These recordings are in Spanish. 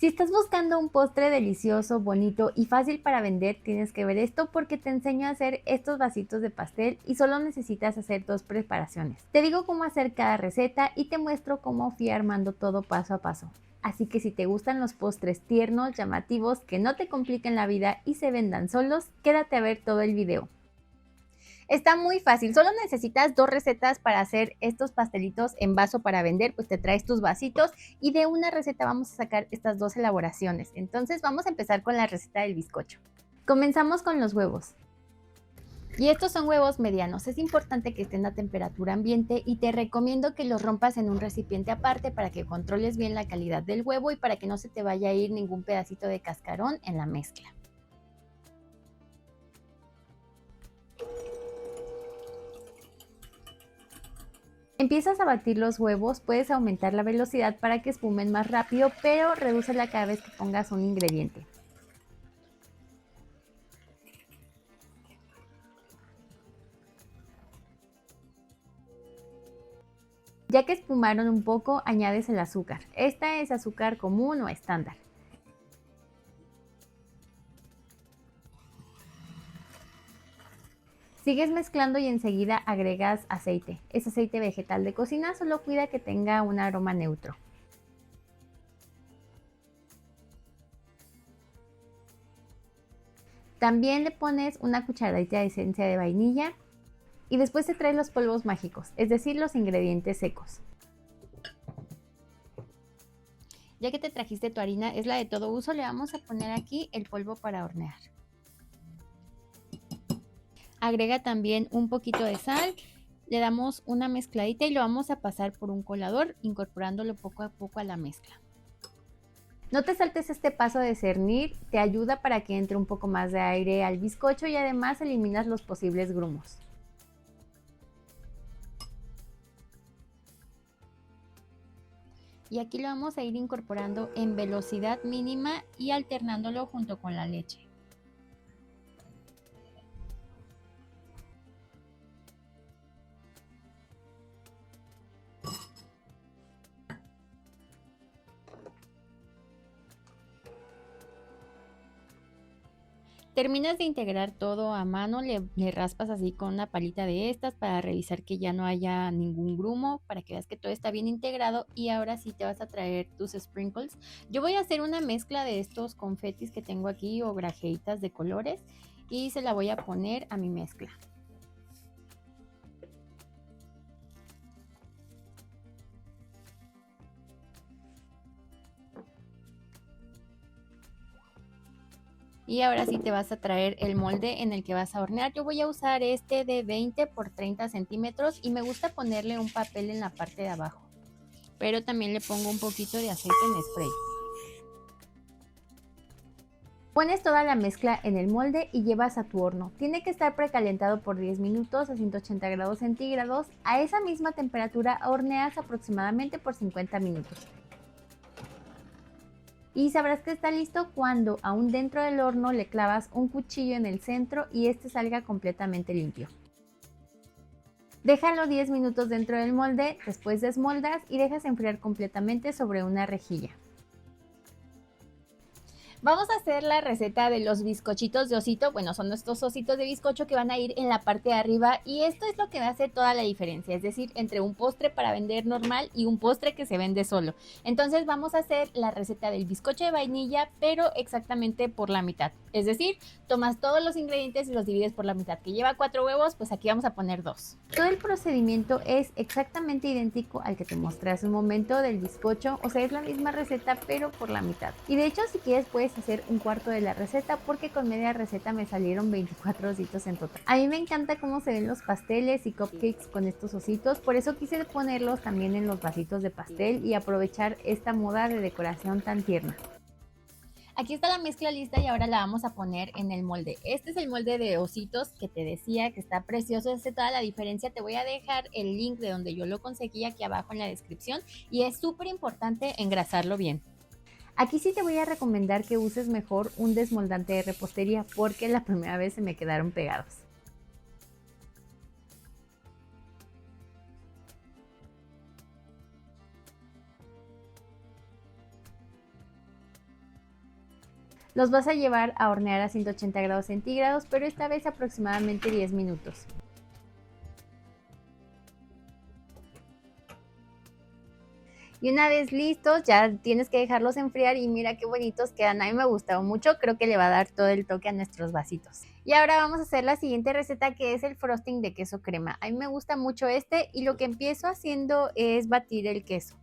Si estás buscando un postre delicioso, bonito y fácil para vender, tienes que ver esto porque te enseño a hacer estos vasitos de pastel y solo necesitas hacer dos preparaciones. Te digo cómo hacer cada receta y te muestro cómo fui armando todo paso a paso. Así que si te gustan los postres tiernos, llamativos, que no te compliquen la vida y se vendan solos, quédate a ver todo el video. Está muy fácil, solo necesitas dos recetas para hacer estos pastelitos en vaso para vender, pues te traes tus vasitos y de una receta vamos a sacar estas dos elaboraciones. Entonces vamos a empezar con la receta del bizcocho. Comenzamos con los huevos. Y estos son huevos medianos, es importante que estén a temperatura ambiente y te recomiendo que los rompas en un recipiente aparte para que controles bien la calidad del huevo y para que no se te vaya a ir ningún pedacito de cascarón en la mezcla. Empiezas a batir los huevos, puedes aumentar la velocidad para que espumen más rápido, pero redúcela cada vez que pongas un ingrediente. Ya que espumaron un poco, añades el azúcar. Esta es azúcar común o estándar. Sigues mezclando y enseguida agregas aceite. Es aceite vegetal de cocina, solo cuida que tenga un aroma neutro. También le pones una cucharadita de esencia de vainilla y después te traes los polvos mágicos, es decir, los ingredientes secos. Ya que te trajiste tu harina, es la de todo uso, le vamos a poner aquí el polvo para hornear. Agrega también un poquito de sal, le damos una mezcladita y lo vamos a pasar por un colador, incorporándolo poco a poco a la mezcla. No te saltes este paso de cernir, te ayuda para que entre un poco más de aire al bizcocho y además eliminas los posibles grumos. Y aquí lo vamos a ir incorporando en velocidad mínima y alternándolo junto con la leche. Terminas de integrar todo a mano, le raspas así con una palita de estas para revisar que ya no haya ningún grumo, para que veas que todo está bien integrado y ahora sí te vas a traer tus sprinkles. Yo voy a hacer una mezcla de estos confetis que tengo aquí o grajeitas de colores y se la voy a poner a mi mezcla. Y ahora sí te vas a traer el molde en el que vas a hornear. Yo voy a usar este de 20 por 30 centímetros y me gusta ponerle un papel en la parte de abajo. Pero también le pongo un poquito de aceite en spray. Pones toda la mezcla en el molde y llevas a tu horno. Tiene que estar precalentado por 10 minutos a 180 grados centígrados. A esa misma temperatura horneas aproximadamente por 50 minutos. Y sabrás que está listo cuando aún dentro del horno le clavas un cuchillo en el centro y este salga completamente limpio. Déjalo 10 minutos dentro del molde, después desmoldas y dejas enfriar completamente sobre una rejilla. Vamos a hacer la receta de los bizcochitos de osito. Bueno, son estos ositos de bizcocho que van a ir en la parte de arriba y esto es lo que va a hacer toda la diferencia, es decir, entre un postre para vender normal y un postre que se vende solo. Entonces vamos a hacer la receta del bizcocho de vainilla, pero exactamente por la mitad. Es decir, tomas todos los ingredientes y los divides por la mitad. Que lleva 4 huevos, pues aquí vamos a poner 2. Todo el procedimiento es exactamente idéntico al que te mostré hace un momento del bizcocho, o sea, es la misma receta pero por la mitad. Y de hecho, si quieres puedes hacer un cuarto de la receta porque con media receta me salieron 24 ositos en total. A mí me encanta cómo se ven los pasteles y cupcakes con estos ositos, por eso quise ponerlos también en los vasitos de pastel y aprovechar esta moda de decoración tan tierna. Aquí está la mezcla lista y ahora la vamos a poner en el molde. Este es el molde de ositos que te decía que está precioso, hace toda la diferencia. Te voy a dejar el link de donde yo lo conseguí aquí abajo en la descripción y es súper importante engrasarlo bien. Aquí sí te voy a recomendar que uses mejor un desmoldante de repostería porque la primera vez se me quedaron pegados. Los vas a llevar a hornear a 180 grados centígrados, pero esta vez aproximadamente 10 minutos. Y una vez listos, ya tienes que dejarlos enfriar y mira qué bonitos quedan. A mí me gustaron mucho, creo que le va a dar todo el toque a nuestros vasitos. Y ahora vamos a hacer la siguiente receta, que es el frosting de queso crema. A mí me gusta mucho este y lo que empiezo haciendo es batir el queso.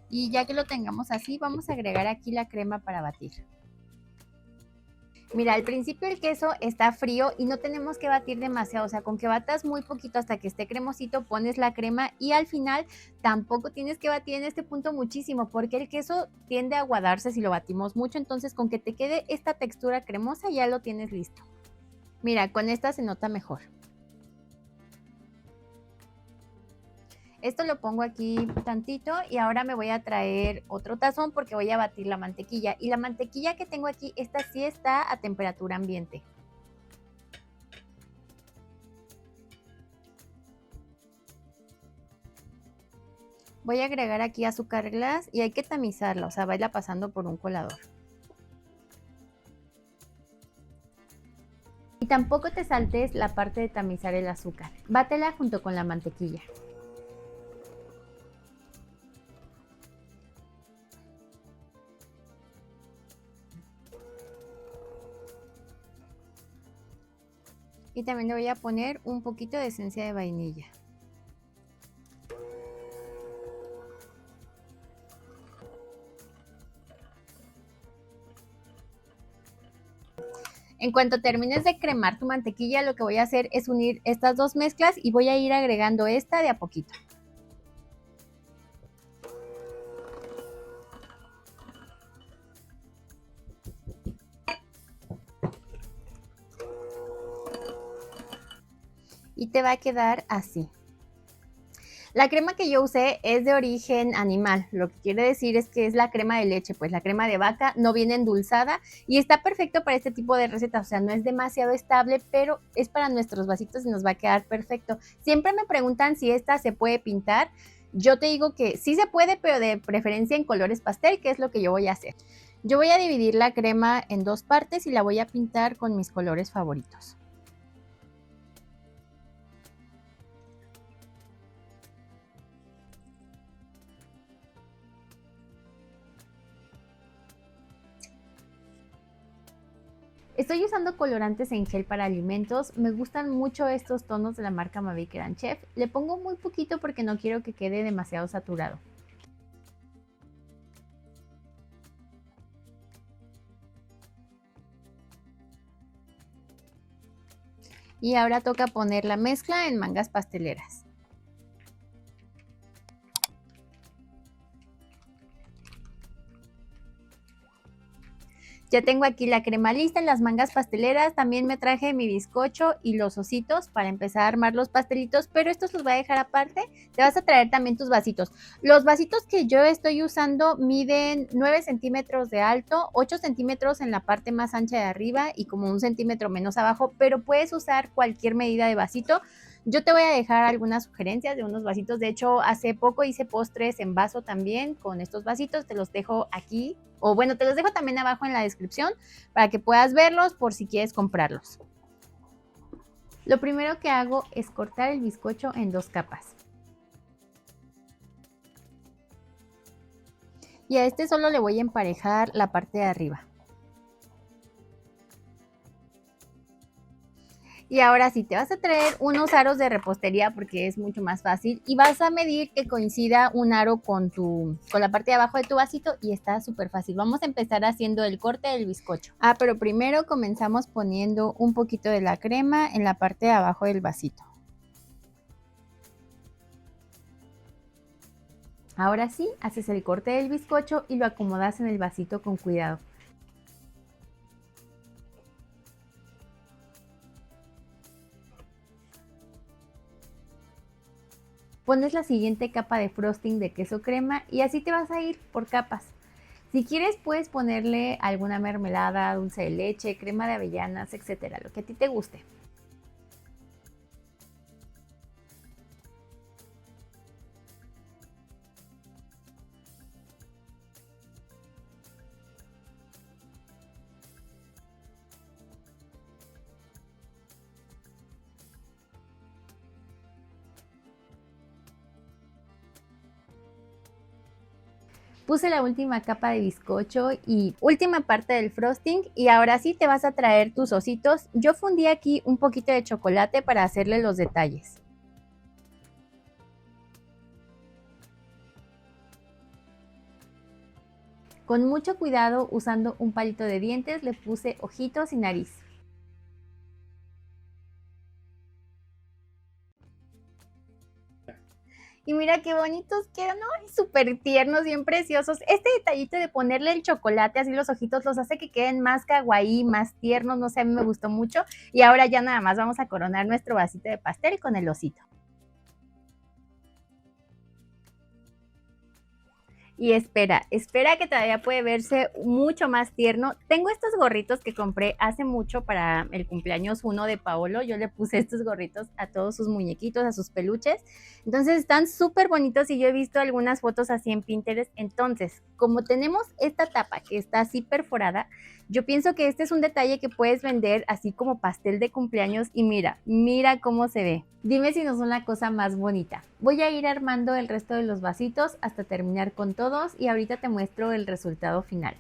Y ya que lo tengamos así, vamos a agregar aquí la crema para batir. Mira, al principio el queso está frío y no tenemos que batir demasiado, o sea, con que batas muy poquito hasta que esté cremosito, pones la crema y al final tampoco tienes que batir en este punto muchísimo porque el queso tiende a aguadarse si lo batimos mucho, entonces con que te quede esta textura cremosa ya lo tienes listo. Mira, con esta se nota mejor. Esto lo pongo aquí tantito y ahora me voy a traer otro tazón porque voy a batir la mantequilla. Y la mantequilla que tengo aquí, esta sí está a temperatura ambiente. Voy a agregar aquí azúcar glass y hay que tamizarla, o sea, va pasando por un colador. Y tampoco te saltes la parte de tamizar el azúcar. Bátela junto con la mantequilla. Y también le voy a poner un poquito de esencia de vainilla. En cuanto termines de cremar tu mantequilla, lo que voy a hacer es unir estas dos mezclas y voy a ir agregando esta de a poquito. Y te va a quedar así. La crema que yo usé es de origen animal, lo que quiere decir es que es la crema de leche, pues la crema de vaca no viene endulzada y está perfecto para este tipo de recetas, o sea, no es demasiado estable, pero es para nuestros vasitos y nos va a quedar perfecto. Siempre me preguntan si esta se puede pintar. Yo te digo que sí se puede, pero de preferencia en colores pastel, que es lo que yo voy a hacer. Yo voy a dividir la crema en dos partes y la voy a pintar con mis colores favoritos. Estoy usando colorantes en gel para alimentos. Me gustan mucho estos tonos de la marca Mavic Gran Chef. Le pongo muy poquito porque no quiero que quede demasiado saturado. Y ahora toca poner la mezcla en mangas pasteleras. Ya tengo aquí la crema lista en las mangas pasteleras, también me traje mi bizcocho y los ositos para empezar a armar los pastelitos, pero estos los voy a dejar aparte. Te vas a traer también tus vasitos. Los vasitos que yo estoy usando miden 9 centímetros de alto, 8 centímetros en la parte más ancha de arriba y como 1 centímetro menos abajo, pero puedes usar cualquier medida de vasito. Yo te voy a dejar algunas sugerencias de unos vasitos. De hecho, hace poco hice postres en vaso también con estos vasitos. Te los dejo aquí. O bueno, te los dejo también abajo en la descripción para que puedas verlos por si quieres comprarlos. Lo primero que hago es cortar el bizcocho en dos capas. Y a este solo le voy a emparejar la parte de arriba. Y ahora sí, te vas a traer unos aros de repostería porque es mucho más fácil y vas a medir que coincida un aro con la parte de abajo de tu vasito y está súper fácil. Vamos a empezar haciendo el corte del bizcocho. Pero primero comenzamos poniendo un poquito de la crema en la parte de abajo del vasito. Ahora sí, haces el corte del bizcocho y lo acomodas en el vasito con cuidado. Pones la siguiente capa de frosting de queso crema y así te vas a ir por capas. Si quieres puedes ponerle alguna mermelada, dulce de leche, crema de avellanas, etcétera, lo que a ti te guste. Puse la última capa de bizcocho y última parte del frosting y ahora sí te vas a traer tus ositos. Yo fundí aquí un poquito de chocolate para hacerle los detalles. Con mucho cuidado, usando un palito de dientes, le puse ojitos y nariz. Y mira qué bonitos quedan, ¿no? Súper tiernos, bien preciosos. Este detallito de ponerle el chocolate, así los ojitos, los hace que queden más kawaii, más tiernos, no sé, a mí me gustó mucho. Y ahora ya nada más vamos a coronar nuestro vasito de pastel con el osito. Y espera que todavía puede verse mucho más tierno. Tengo estos gorritos que compré hace mucho para el cumpleaños 1 de Paolo. Yo le puse estos gorritos a todos sus muñequitos, a sus peluches. Entonces están súper bonitos y yo he visto algunas fotos así en Pinterest. Entonces, como tenemos esta tapa que está así perforada, yo pienso que este es un detalle que puedes vender así como pastel de cumpleaños y mira cómo se ve. Dime si no son la cosa más bonita. Voy a ir armando el resto de los vasitos hasta terminar con todos y ahorita te muestro el resultado final.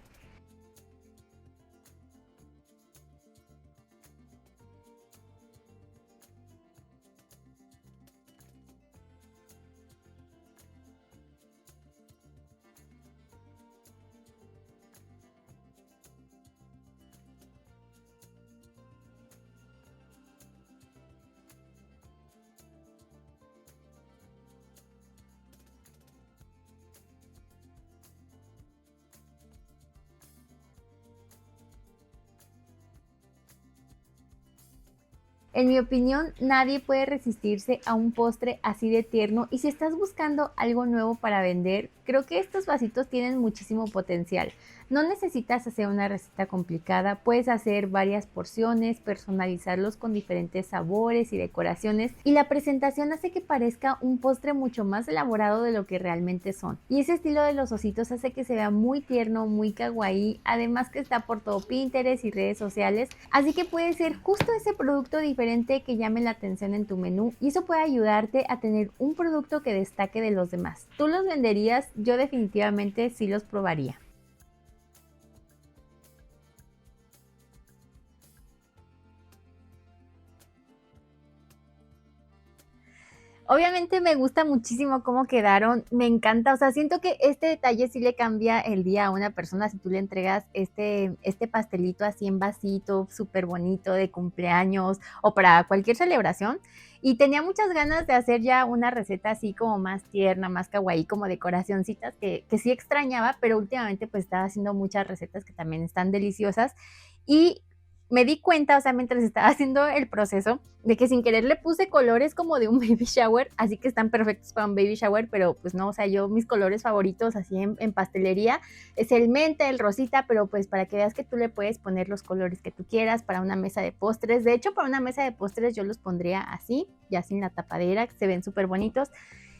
En mi opinión, nadie puede resistirse a un postre así de tierno y si estás buscando algo nuevo para vender, creo que estos vasitos tienen muchísimo potencial. No necesitas hacer una receta complicada, puedes hacer varias porciones, personalizarlos con diferentes sabores y decoraciones y la presentación hace que parezca un postre mucho más elaborado de lo que realmente son. Y ese estilo de los ositos hace que se vea muy tierno, muy kawaii, además que está por todo Pinterest y redes sociales, así que puede ser justo ese producto diferente que llame la atención en tu menú y eso puede ayudarte a tener un producto que destaque de los demás. ¿Tú los venderías? Yo definitivamente sí los probaría. Obviamente me gusta muchísimo cómo quedaron, me encanta, o sea, siento que este detalle sí le cambia el día a una persona si tú le entregas este pastelito así en vasito, súper bonito de cumpleaños o para cualquier celebración. Y tenía muchas ganas de hacer ya una receta así como más tierna, más kawaii, como decoracioncitas que sí extrañaba, pero últimamente pues estaba haciendo muchas recetas que también están deliciosas. Y me di cuenta, o sea, mientras estaba haciendo el proceso, de que sin querer le puse colores como de un baby shower, así que están perfectos para un baby shower, pero pues no, o sea, yo mis colores favoritos así en pastelería es el menta, el rosita, pero pues para que veas que tú le puedes poner los colores que tú quieras para una mesa de postres. De hecho, para una mesa de postres yo los pondría así, ya sin la tapadera, que se ven súper bonitos.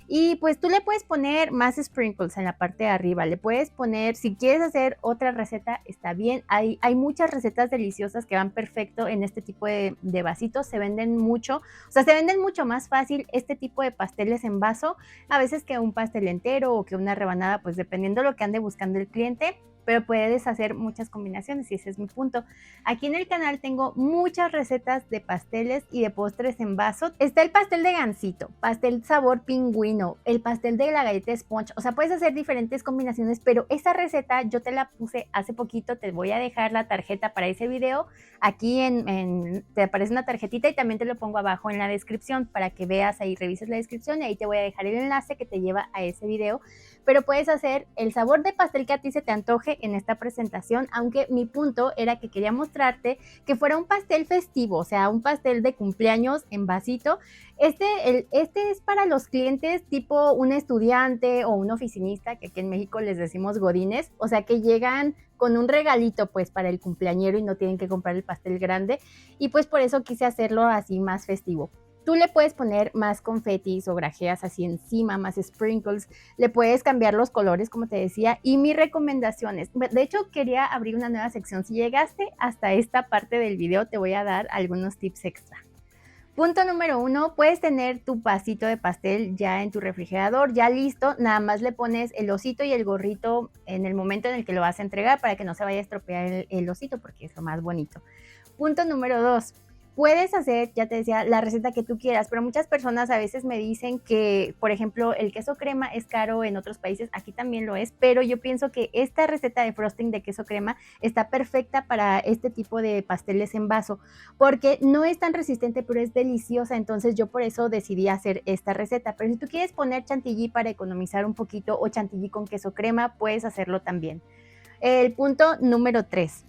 Y pues tú le puedes poner más sprinkles en la parte de arriba, le puedes poner, si quieres hacer otra receta, está bien, hay muchas recetas deliciosas que van perfecto en este tipo de vasitos, se venden mucho, o sea, se venden mucho más fácil este tipo de pasteles en vaso, a veces que un pastel entero o que una rebanada, pues dependiendo de lo que ande buscando el cliente, pero puedes hacer muchas combinaciones y ese es mi punto. Aquí en el canal tengo muchas recetas de pasteles y de postres en vaso. Está el pastel de gansito, pastel sabor pingüino, el pastel de la galleta sponge, o sea, puedes hacer diferentes combinaciones, pero esa receta yo te la puse hace poquito, te voy a dejar la tarjeta para ese video, aquí te aparece una tarjetita y también te lo pongo abajo en la descripción para que veas ahí, revises la descripción y ahí te voy a dejar el enlace que te lleva a ese video, pero puedes hacer el sabor de pastel que a ti se te antoje en esta presentación, aunque mi punto era que quería mostrarte que fuera un pastel festivo, o sea, un pastel de cumpleaños en vasito. Este es para los clientes tipo un estudiante o un oficinista, que aquí en México les decimos godines, o sea, que llegan con un regalito pues para el cumpleañero y no tienen que comprar el pastel grande y pues por eso quise hacerlo así más festivo. Tú le puedes poner más confetis o grajeas así encima, más sprinkles, le puedes cambiar los colores como te decía y mis recomendaciones. De hecho quería abrir una nueva sección, si llegaste hasta esta parte del video te voy a dar algunos tips extra. Punto número 1, puedes tener tu vasito de pastel ya en tu refrigerador, ya listo, nada más le pones el osito y el gorrito en el momento en el que lo vas a entregar para que no se vaya a estropear el osito porque es lo más bonito. Punto número 2, puedes hacer, ya te decía, la receta que tú quieras, pero muchas personas a veces me dicen que, por ejemplo, el queso crema es caro en otros países, aquí también lo es, pero yo pienso que esta receta de frosting de queso crema está perfecta para este tipo de pasteles en vaso, porque no es tan resistente, pero es deliciosa, entonces yo por eso decidí hacer esta receta. Pero si tú quieres poner chantilly para economizar un poquito o chantilly con queso crema, puedes hacerlo también. El punto número 3.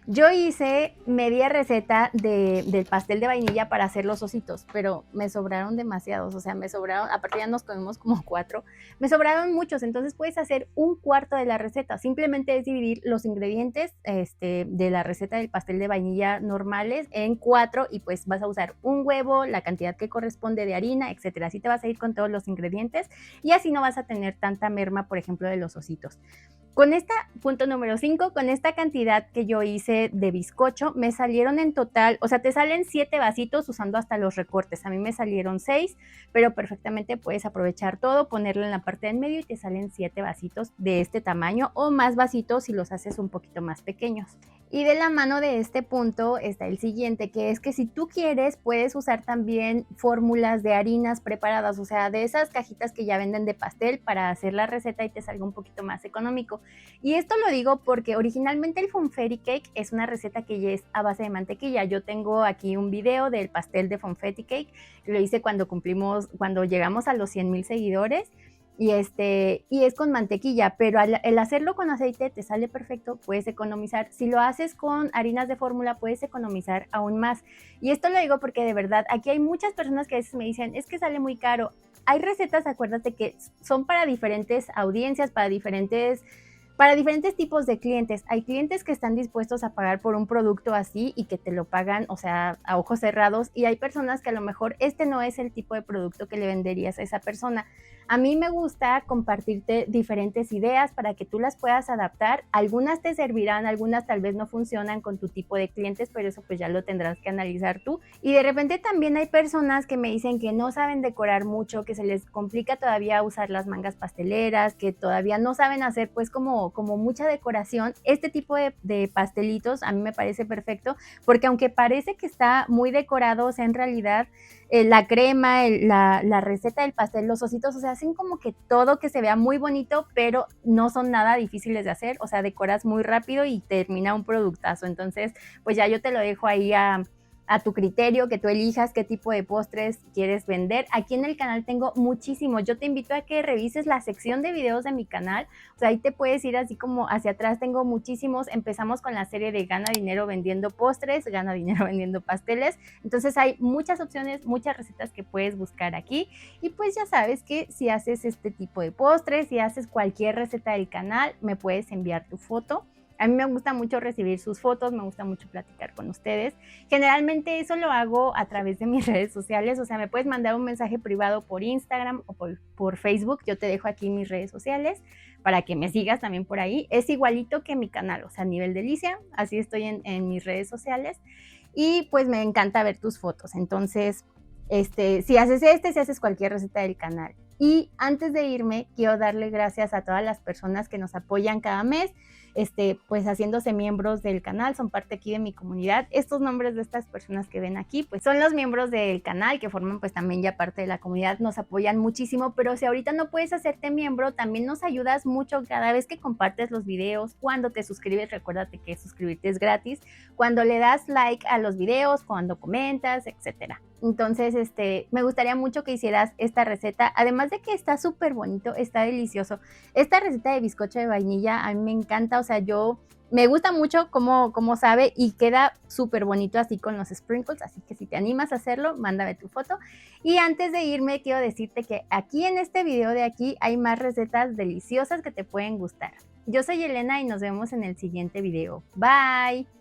Yo hice media receta del pastel de vainilla para hacer los ositos, pero me sobraron demasiados, o sea, me sobraron, aparte ya nos comimos como 4, me sobraron muchos, entonces puedes hacer un cuarto de la receta, simplemente es dividir los ingredientes de la receta del pastel de vainilla normales en 4 y pues vas a usar un huevo, la cantidad que corresponde de harina, etcétera, así te vas a ir con todos los ingredientes y así no vas a tener tanta merma, por ejemplo, de los ositos. Con esta, punto número 5, con esta cantidad que yo hice de bizcocho, me salieron en total, o sea, te salen 7 vasitos usando hasta los recortes. A mí me salieron 6, pero perfectamente puedes aprovechar todo, ponerlo en la parte del medio y te salen 7 vasitos de este tamaño o más vasitos si los haces un poquito más pequeños. Y de la mano de este punto está el siguiente, que es que si tú quieres puedes usar también fórmulas de harinas preparadas, o sea, de esas cajitas que ya venden de pastel para hacer la receta y te salga un poquito más económico. Y esto lo digo porque originalmente el Funfetti Cake es una receta que ya es a base de mantequilla. Yo tengo aquí un video del pastel de Funfetti Cake, lo hice cuando llegamos a los 100,000 seguidores. Y es con mantequilla, pero el hacerlo con aceite te sale perfecto, puedes economizar. Si lo haces con harinas de fórmula, puedes economizar aún más. Y esto lo digo porque de verdad, aquí hay muchas personas que a veces me dicen, es que sale muy caro. Hay recetas, acuérdate que son para diferentes audiencias, para diferentes tipos de clientes. Hay clientes que están dispuestos a pagar por un producto así y que te lo pagan, o sea, a ojos cerrados, y hay personas que a lo mejor no es el tipo de producto que le venderías a esa persona. A mí me gusta compartirte diferentes ideas para que tú las puedas adaptar. Algunas te servirán, algunas tal vez no funcionan con tu tipo de clientes, pero eso pues ya lo tendrás que analizar tú. Y de repente también hay personas que me dicen que no saben decorar mucho, que se les complica todavía usar las mangas pasteleras, que todavía no saben hacer pues como mucha decoración. Este tipo de pastelitos a mí me parece perfecto, porque aunque parece que está muy decorado, o sea, en realidad la crema, la receta del pastel, los ositos, o sea, hacen como que todo que se vea muy bonito, pero no son nada difíciles de hacer, o sea, decoras muy rápido y termina un productazo. Entonces, pues ya yo te lo dejo ahí a tu criterio, que tú elijas qué tipo de postres quieres vender. Aquí en el canal tengo muchísimos. Yo te invito a que revises la sección de videos de mi canal. O sea, ahí te puedes ir así como hacia atrás. Tengo muchísimos. Empezamos con la serie de Gana Dinero Vendiendo Postres, Gana Dinero Vendiendo Pasteles. Entonces hay muchas opciones, muchas recetas que puedes buscar aquí. Y pues ya sabes que si haces este tipo de postres, si haces cualquier receta del canal, me puedes enviar tu foto. A mí me gusta mucho recibir sus fotos, me gusta mucho platicar con ustedes. Generalmente eso lo hago a través de mis redes sociales, o sea, me puedes mandar un mensaje privado por Instagram o por Facebook. Yo te dejo aquí mis redes sociales para que me sigas también por ahí. Es igualito que mi canal, o sea, Nivel Delicia, así estoy en mis redes sociales. Y pues me encanta ver tus fotos. Entonces, si haces cualquier receta del canal. Y antes de irme, quiero darle gracias a todas las personas que nos apoyan cada mes, pues haciéndose miembros del canal, son parte aquí de mi comunidad. Estos nombres de estas personas que ven aquí, pues son los miembros del canal que forman pues también ya parte de la comunidad, nos apoyan muchísimo, pero si ahorita no puedes hacerte miembro, también nos ayudas mucho cada vez que compartes los videos, cuando te suscribes, recuérdate que suscribirte es gratis, cuando le das like a los videos, cuando comentas, etcétera. Entonces, me gustaría mucho que hicieras esta receta, además de que está súper bonito, está delicioso. Esta receta de bizcocho de vainilla a mí me encanta, o sea, me gusta mucho cómo sabe y queda súper bonito así con los sprinkles, así que si te animas a hacerlo, mándame tu foto. Y antes de irme, quiero decirte que aquí en este video de aquí hay más recetas deliciosas que te pueden gustar. Yo soy Elena y nos vemos en el siguiente video. Bye.